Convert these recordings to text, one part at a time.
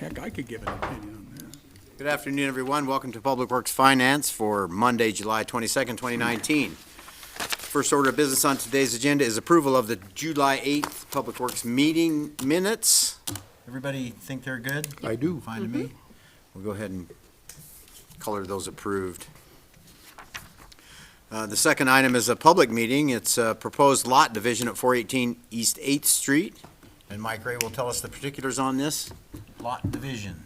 Heck, I could give an opinion on that. Good afternoon, everyone. Welcome to Public Works Finance for Monday, July 22nd, 2019. First order of business on today's agenda is approval of the July 8th Public Works meeting minutes. Everybody think they're good? I do. Fine to me. We'll go ahead and color those approved. The second item is a public meeting. It's a proposed lot division at 418 East 8th Street. And Mike Ray will tell us the particulars on this lot division.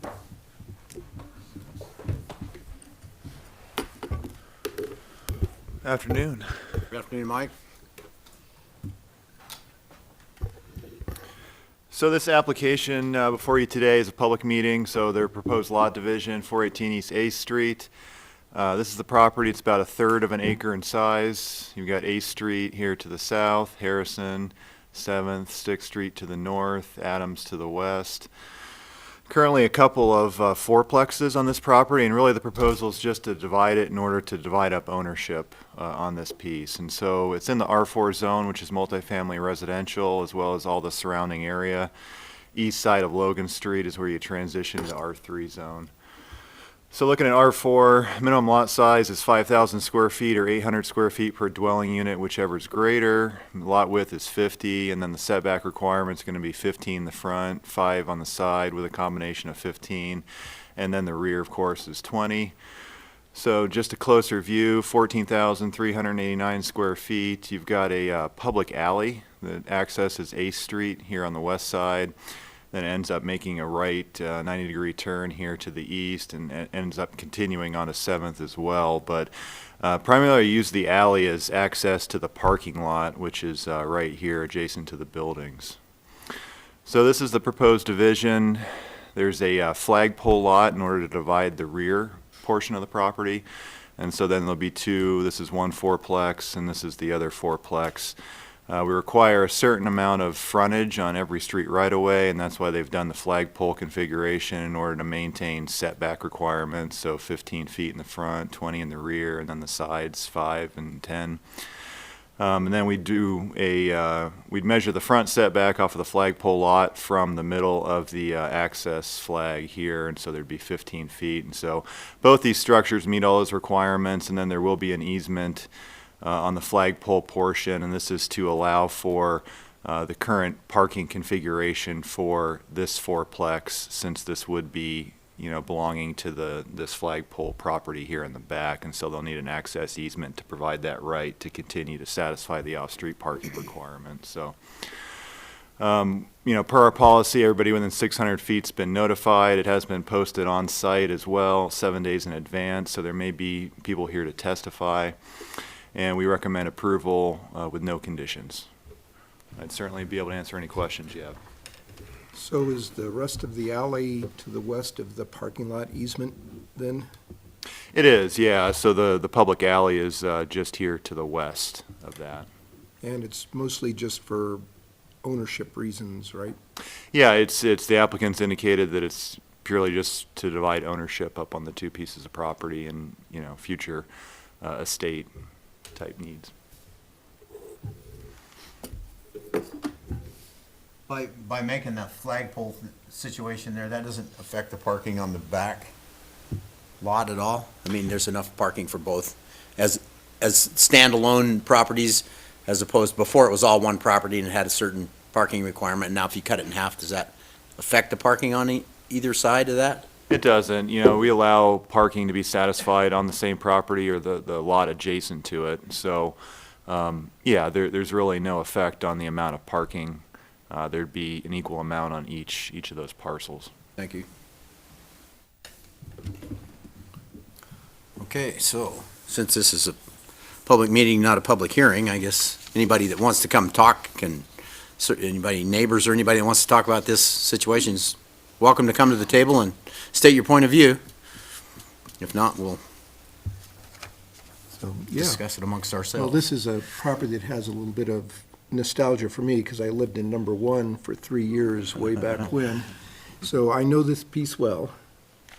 Afternoon. Good afternoon, Mike. So this application before you today is a public meeting, so their proposed lot division, 418 East 8th Street. This is the property. It's about 1/3 of an acre in size. You've got 8th Street here to the south, Harrison, 7th, 6th Street to the north, Adams to the west. Currently a couple of fourplexes on this property, and really the proposal is just to divide it in order to divide up ownership on this piece. And so it's in the R4 zone, which is multifamily residential, as well as all the surrounding area. East side of Logan Street is where you transition to R3 zone. So looking at R4, minimum lot size is 5,000 square feet or 800 square feet per dwelling unit, whichever is greater. Lot width is 50, and then the setback requirement is going to be 15 in the front, 5 on the side with a combination of 15, and then the rear, of course, is 20. So just a closer view, 14,389 square feet. You've got a public alley that accesses 8th Street here on the west side. Then ends up making a right 90-degree turn here to the east and ends up continuing on to 7th as well. But primarily I use the alley as access to the parking lot, which is right here adjacent to the buildings. So this is the proposed division. There's a flagpole lot in order to divide the rear portion of the property. And so then there'll be two. This is one fourplex and this is the other fourplex. We require a certain amount of frontage on every street right-of-way, and that's why they've done the flagpole configuration in order to maintain setback requirements, so 15 feet in the front, 20 in the rear, and then the sides 5 and 10. And then we'd measure the front setback off of the flagpole lot from the middle of the access flag here, and so there'd be 15 feet. And so both these structures meet all those requirements, and then there will be an easement on the flagpole portion, and this is to allow for the current parking configuration for this fourplex, since this would be, belonging to this flagpole property here in the back, and so they'll need an access easement to provide that right to continue to satisfy the off-street parking requirements. So, per our policy, everybody within 600 feet's been notified. It has been posted on site as well, 7 days in advance, so there may be people here to testify. And we recommend approval with no conditions. I'd certainly be able to answer any questions you have. So is the rest of the alley to the west of the parking lot easement then? It is, yeah. So the public alley is just here to the west of that. And it's mostly just for ownership reasons, right? Yeah, it's the applicants indicated that it's purely just to divide ownership up on the two pieces of property and, future estate type needs. By making that flagpole situation there, that doesn't affect the parking on the back lot at all? I mean, there's enough parking for both as standalone properties, as opposed before it was all one property and it had a certain parking requirement, and now if you cut it in half, does that affect the parking on either side of that? It doesn't. We allow parking to be satisfied on the same property or the lot adjacent to it. So, there's really no effect on the amount of parking. There'd be an equal amount on each of those parcels. Thank you. Okay, so since this is a public meeting, not a public hearing, I guess anybody that wants to come talk neighbors or anybody that wants to talk about this situation is welcome to come to the table and state your point of view. If not, we'll discuss it amongst ourselves. Well, this is a property that has a little bit of nostalgia for me because I lived in number 1 for 3 years way back when. So I know this piece well,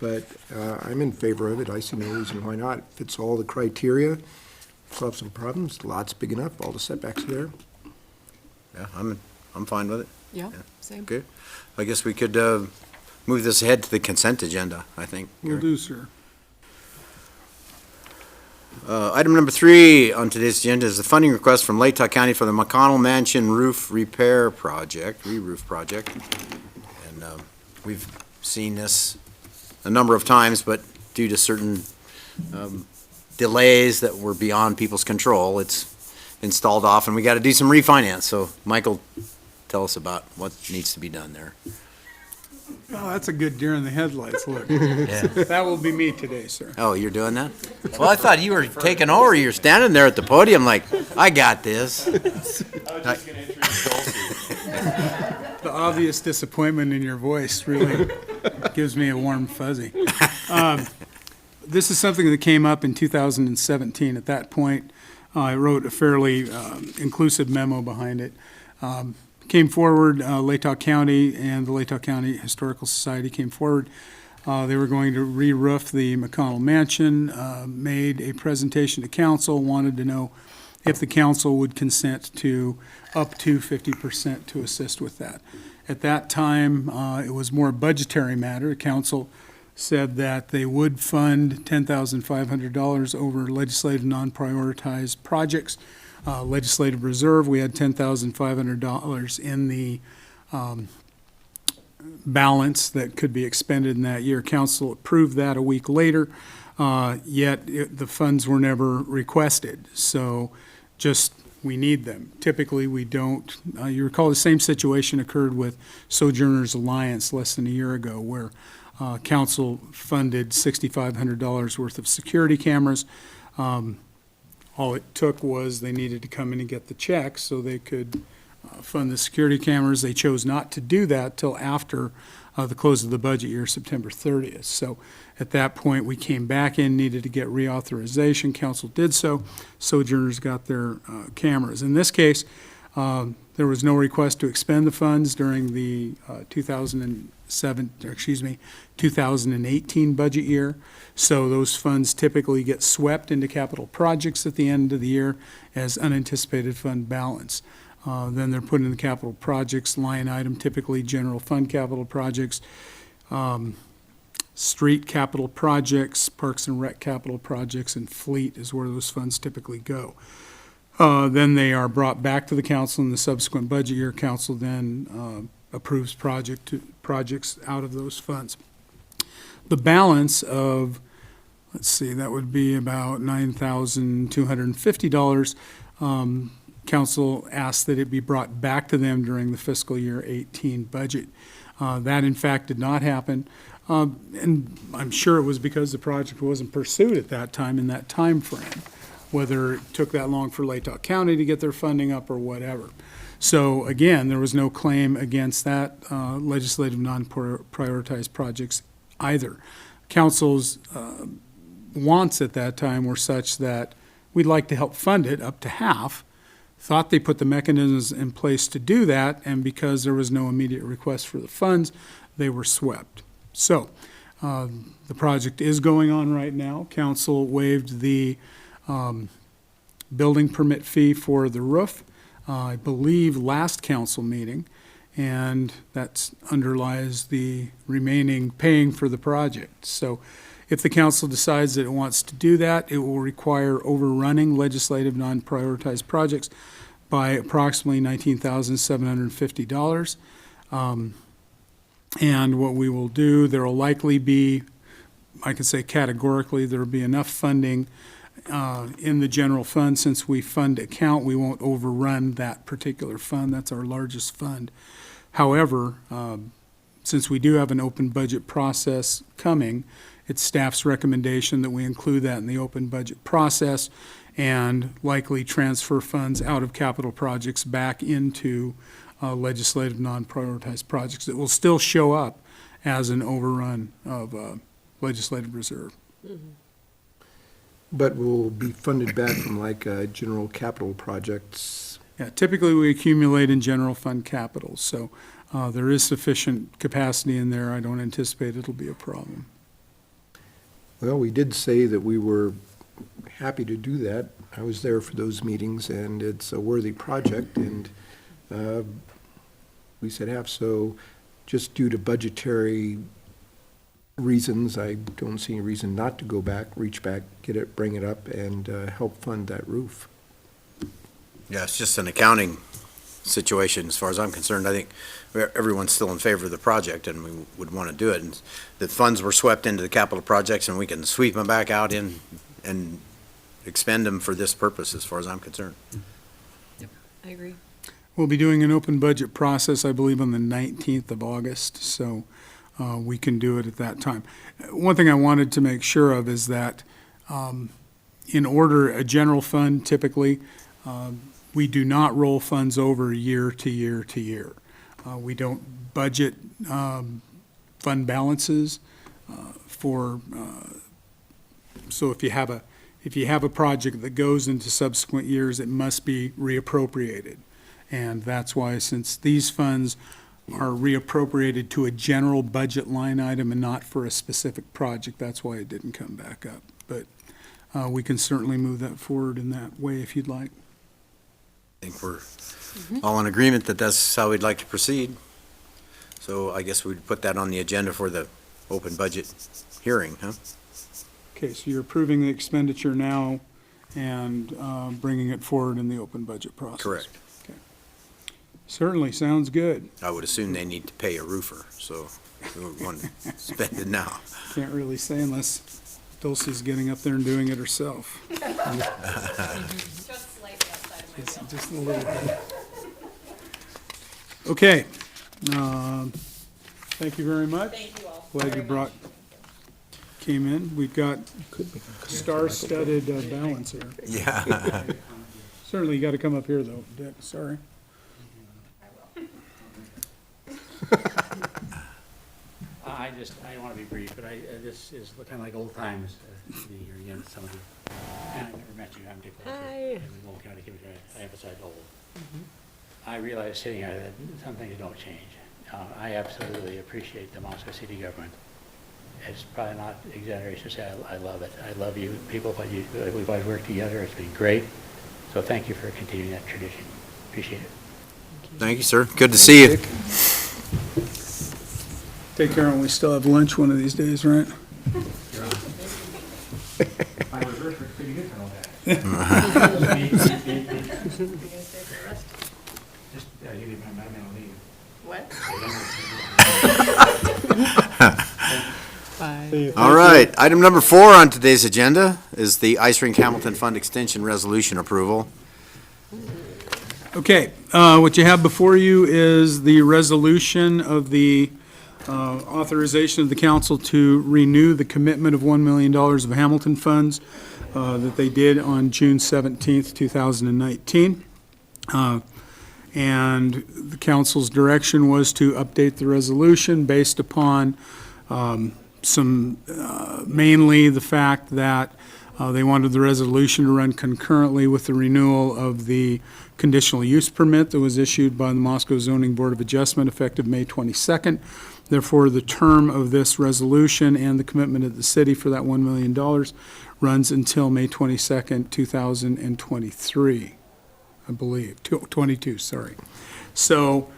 but I'm in favor of it. I see no reason why not. It fits all the criteria. Solve some problems. The lot's big enough. All the setbacks are there. Yeah, I'm fine with it. Yeah, same. Okay. I guess we could move this ahead to the consent agenda, I think. Will do, sir. Item number 3 on today's agenda is the funding request from Lake County for the McConnell Mansion roof repair project, re-roof project. And we've seen this a number of times, but due to certain delays that were beyond people's control, it's been stalled off, and we got to do some refinance. So, Michael, tell us about what needs to be done there. Oh, that's a good deer in the headlights look. Yeah. That will be me today, sir. Oh, you're doing that? Well, I thought you were taking over. You're standing there at the podium like, I got this. I was just going to introduce Dulcie. The obvious disappointment in your voice really gives me a warm fuzzy. This is something that came up in 2017. At that point, I wrote a fairly inclusive memo behind it. Came forward, Latah County and the Latah County Historical Society came forward. They were going to re-roof the McConnell Mansion, made a presentation to council, wanted to know if the council would consent to up to 50% to assist with that. At that time, it was more a budgetary matter. The council said that they would fund $10,500 over legislative non-prioritized projects. Legislative reserve, we had $10,500 in the balance that could be expended in that year. Council approved that a week later, yet the funds were never requested. So just, we need them. Typically, we don't. You recall the same situation occurred with Sojourners Alliance less than a year ago, where council funded $6,500 worth of security cameras. All it took was they needed to come in and get the checks so they could fund the security cameras. They chose not to do that till after the close of the budget year, September 30th. So at that point, we came back in, needed to get reauthorization. Council did so. Sojourners got their cameras. In this case, there was no request to expend the funds during the 2018 budget year. So those funds typically get swept into capital projects at the end of the year as unanticipated fund balance. Then they're put in the capital projects line item, typically general fund capital projects, street capital projects, parks and rec capital projects, and fleet is where those funds typically go. Then they are brought back to the council in the subsequent budget year. Council then approves projects out of those funds. The balance of, let's see, that would be about $9,250. Council asked that it be brought back to them during the fiscal year 18 budget. That, in fact, did not happen. And I'm sure it was because the project wasn't pursued at that time in that time frame, whether it took that long for Latah County to get their funding up or whatever. So again, there was no claim against that legislative non-prioritized projects either. Council's wants at that time were such that we'd like to help fund it up to half, thought they put the mechanisms in place to do that, and because there was no immediate request for the funds, they were swept. So the project is going on right now. Council waived the building permit fee for the roof, I believe last council meeting, and that underlies the remaining paying for the project. So if the council decides that it wants to do that, it will require overrunning legislative non-prioritized projects by approximately $19,750. And what we will do, there will likely be, I can say categorically, there will be enough funding in the general fund. Since we fund account, we won't overrun that particular fund. That's our largest fund. However, since we do have an open budget process coming, it's staff's recommendation that we include that in the open budget process and likely transfer funds out of capital projects back into legislative non-prioritized projects. It will still show up as an overrun of legislative reserve. But will be funded back from like general capital projects. Yeah, typically we accumulate in general fund capital, so there is sufficient capacity in there. I don't anticipate it'll be a problem. Well, we did say that we were happy to do that. I was there for those meetings, and it's a worthy project, and we said half. So just due to budgetary reasons, I don't see any reason not to go back, reach back, get it, bring it up, and help fund that roof. Yeah, it's just an accounting situation as far as I'm concerned. I think everyone's still in favor of the project and we would want to do it. And the funds were swept into the capital projects and we can sweep them back out in and expend them for this purpose as far as I'm concerned. I agree. We'll be doing an open budget process, I believe, on the 19th of August, so we can do it at that time. One thing I wanted to make sure of is that in order, a general fund typically, we do not roll funds over year to year to year. We don't budget fund balances so if you have a project that goes into subsequent years, it must be reappropriated. And that's why, since these funds are reappropriated to a general budget line item and not for a specific project, that's why it didn't come back up. But we can certainly move that forward in that way if you'd like. I think we're all in agreement that that's how we'd like to proceed. So I guess we'd put that on the agenda for the open budget hearing, huh? Okay, so you're approving the expenditure now and bringing it forward in the open budget process? Correct. Okay. Certainly, sounds good. I would assume they need to pay a roofer, so we would want to spend it now. Can't really say unless Dulce's getting up there and doing it herself. Just slightly outside of my Just zone. just a little bit. Okay. Thank you very much. Thank you all. Glad very you came in. We've got star-studded balance here. Yeah. Certainly, you got to come up here, though, Dick, sorry. I want to be brief, but this is kind of like old times, to be here again with some of you. And I've never met you, I'm Dick Walker. Hi. I'm in Lowell County Commissioner, I emphasize Lowell. I realize sitting here that some things don't change. I absolutely appreciate the Moscow City government. It's probably not exaggeration to say I love it. I love you people, but we've always worked together, it's been great. So thank you for continuing that tradition. Appreciate it. Thank you, sir. Good to see you. Take care, and we still have lunch one of these days, right? My reverse worked pretty good for all that. Just, you leave my man on leave. What? All right. Item number 4 on today's agenda is the Ice Rink Hamilton Fund Extension Resolution approval. Okay, what you have before you is the resolution of the authorization of the council to renew the commitment of $1 million of Hamilton funds that they did on June 17th, 2019. And the council's direction was to update the resolution based upon mainly the fact that they wanted the resolution to run concurrently with the renewal of the conditional use permit that was issued by the Moscow Zoning Board of Adjustment effective May 22nd. Therefore, the term of this resolution and the commitment of the city for that $1 million runs until May 22nd, 2023, I believe, 22, sorry. So,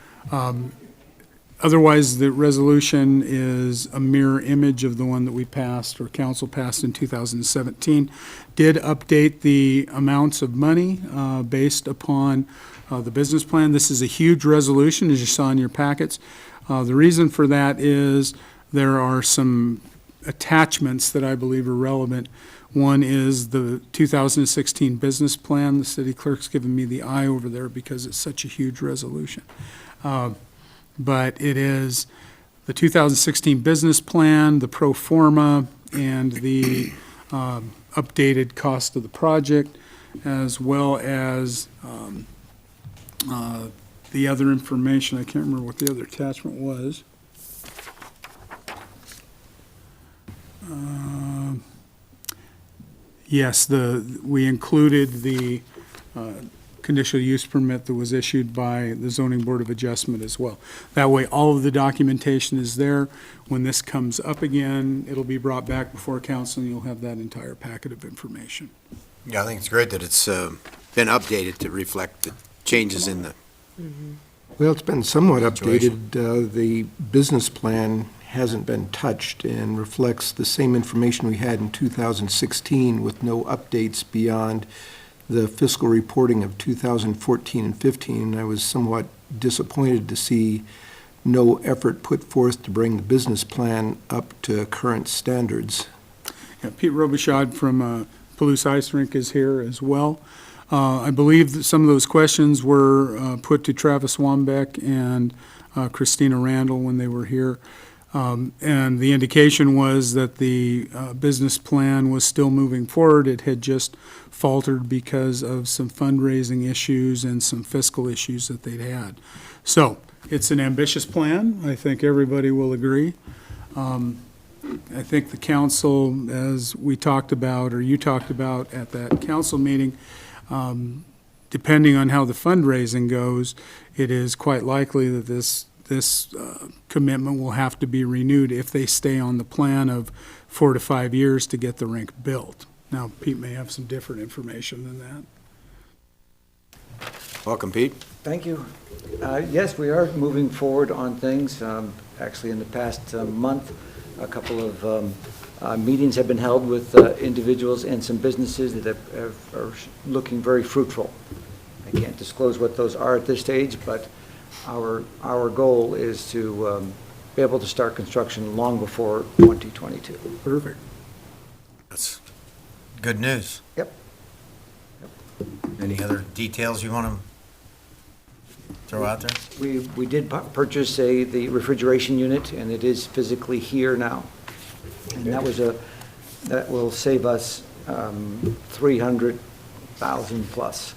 otherwise, the resolution is a mirror image of the one that we passed, or council passed in 2017. Did update the amounts of money based upon the business plan. This is a huge resolution, as you saw in your packets. The reason for that is there are some attachments that I believe are relevant. One is the 2016 business plan. The city clerk's given me the eye over there because it's such a huge resolution. But it is the 2016 business plan, the pro forma, and the updated cost of the project, as well as the other information. I can't remember what the other attachment was. Yes, we included the conditional use permit that was issued by the Zoning Board of Adjustment as well. That way, all of the documentation is there. When this comes up again, it'll be brought back before council, and you'll have that entire packet of information. Yeah, I think it's great that it's been updated to reflect the changes in the, Well, it's been somewhat Situation. updated. The business plan hasn't been touched and reflects the same information we had in 2016 with no updates beyond the fiscal reporting of 2014 and 15. And I was somewhat disappointed to see no effort put forth to bring the business plan up to current standards. Yeah, Pete Robichaud from Palouse Ice Rink is here as well. I believe that some of those questions were put to Travis Wambeck and Christina Randall when they were here. And the indication was that the business plan was still moving forward. It had just faltered because of some fundraising issues and some fiscal issues that they'd had. So it's an ambitious plan. I think everybody will agree. I think the council, as we talked about, or you talked about at that council meeting, depending on how the fundraising goes, it is quite likely that this commitment will have to be renewed if they stay on the plan of 4 to 5 years to get the rink built. Now, Pete may have some different information than that. Welcome, Pete. Thank you. Yes, we are moving forward on things. Actually, in the past month, a couple of meetings have been held with individuals and some businesses that are looking very fruitful. I can't disclose what those are at this stage, but our goal is to be able to start construction long before 2022. Perfect. That's good news. Yep. Any other details you want to throw out there? We did purchase the refrigeration unit, and it is physically here now. And that will save us $300,000 plus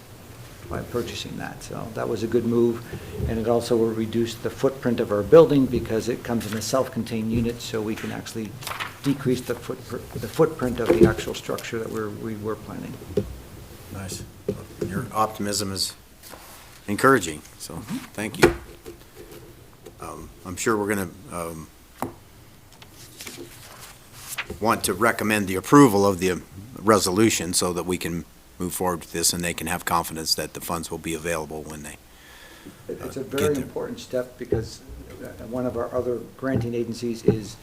by purchasing that. So that was a good move, and it also will reduce the footprint of our building because it comes in a self-contained unit, so we can actually decrease the footprint of the actual structure that we were planning. Nice. Your optimism is encouraging, so thank you. I'm sure we're going to want to recommend the approval of the resolution so that we can move forward with this and they can have confidence that the funds will be available when they It's a get very there. important step because one of our other granting agencies is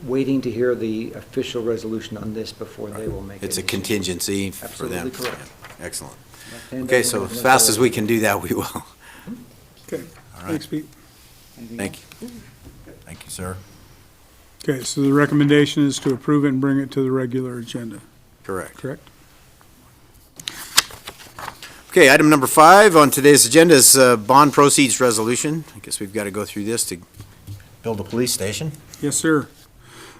waiting to hear the official resolution on this before they will make it. It's a contingency for them. Absolutely correct. Yeah, excellent. Okay, so as fast as we can do that, we will. Okay, All right. thanks, Pete. Thank you. Thank you, sir. Okay, so the recommendation is to approve it and bring it to the regular agenda, Correct. correct? Okay, item number 5 on today's agenda is bond proceeds resolution. I guess we've got to go through this to build a police station. Yes, sir.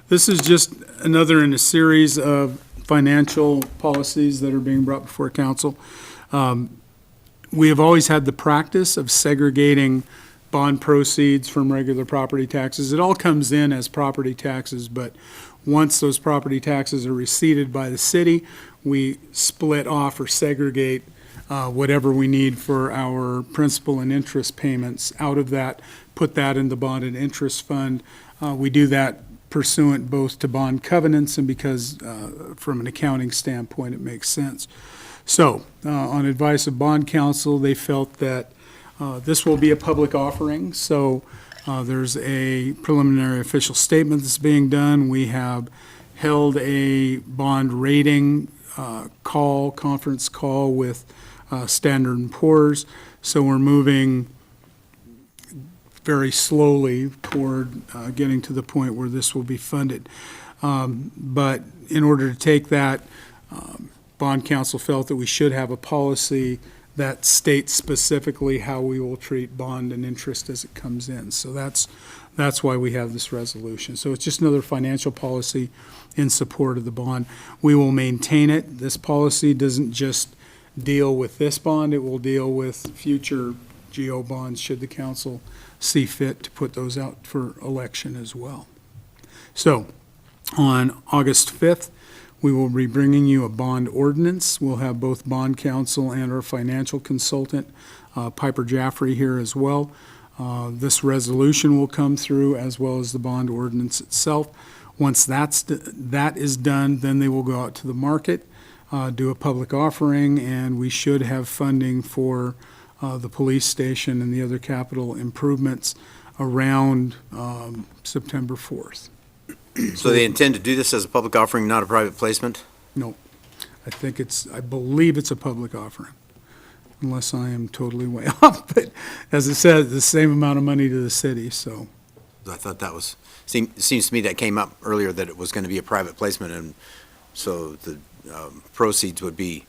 This is just another in a series of financial policies that are being brought before council. We have always had the practice of segregating bond proceeds from regular property taxes. It all comes in as property taxes, but once those property taxes are receipted by the city, we split off or segregate whatever we need for our principal and interest payments out of that, put that in the bond and interest fund. We do that pursuant both to bond covenants and because from an accounting standpoint, it makes sense. So, on advice of bond counsel, they felt that this will be a public offering, so there's a preliminary official statement that's being done. We have held a bond rating conference call with Standard & Poor's, so we're moving very slowly toward getting to the point where this will be funded. But in order to take that, bond counsel felt that we should have a policy that states specifically how we will treat bond and interest as it comes in. So that's why we have this resolution. So it's just another financial policy in support of the bond. We will maintain it. This policy doesn't just deal with this bond, it will deal with future GO bonds should the council see fit to put those out for election as well. So on August 5th, we will be bringing you a bond ordinance. We'll have both bond counsel and our financial consultant, Piper Jaffrey, here as well. This resolution will come through as well as the bond ordinance itself. Once that is done, then they will go out to the market, do a public offering, and we should have funding for the police station and the other capital improvements around September 4th. So they intend to do this as a public offering, not a private placement? No, I believe it's a public offering, unless I am totally way off. But as it says, the same amount of money to the city, so. I thought that was, seems to me that came up earlier that it was going to be a private placement, and so the proceeds would be,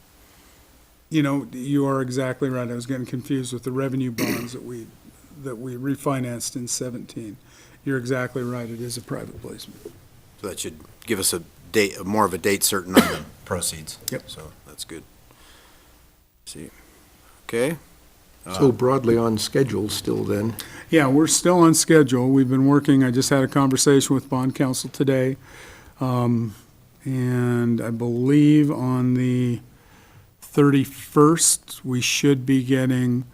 You know, you are exactly right. I was getting confused with the revenue bonds that we refinanced in 17. You're exactly right. It is a private placement. so that should give us a date, more of a date certain on the proceeds. Yep. So that's good. See, okay, So broadly on schedule still then. Yeah, we're still on schedule. We've been working, I just had a conversation with bond counsel today. And I believe on the 31st, we should be getting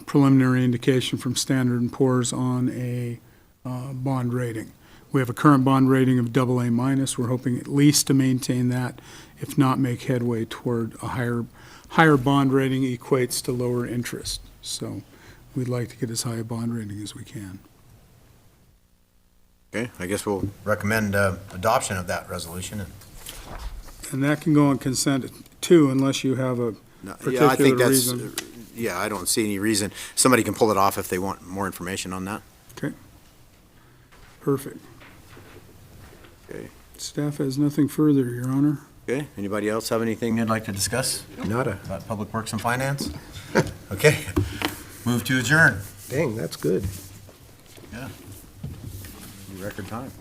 preliminary indication from Standard & Poor's on a bond rating. We have a current bond rating of AA minus. We're hoping at least to maintain that, if not make headway toward a higher bond rating equates to lower interest. So we'd like to get as high a bond rating as we can. okay, I guess we'll recommend adoption of that resolution. And that can go on consent too, unless you have a Yeah, I think particular that's, reason. yeah, I don't see any reason. Somebody can pull it off if they want more information on that. Perfect. Okay. Staff has nothing further, Your Honor. Okay, anybody else have anything they'd like to discuss Nada. about Public Works and Finance? Okay, move to adjourn. Dang, that's good. Yeah. Record time.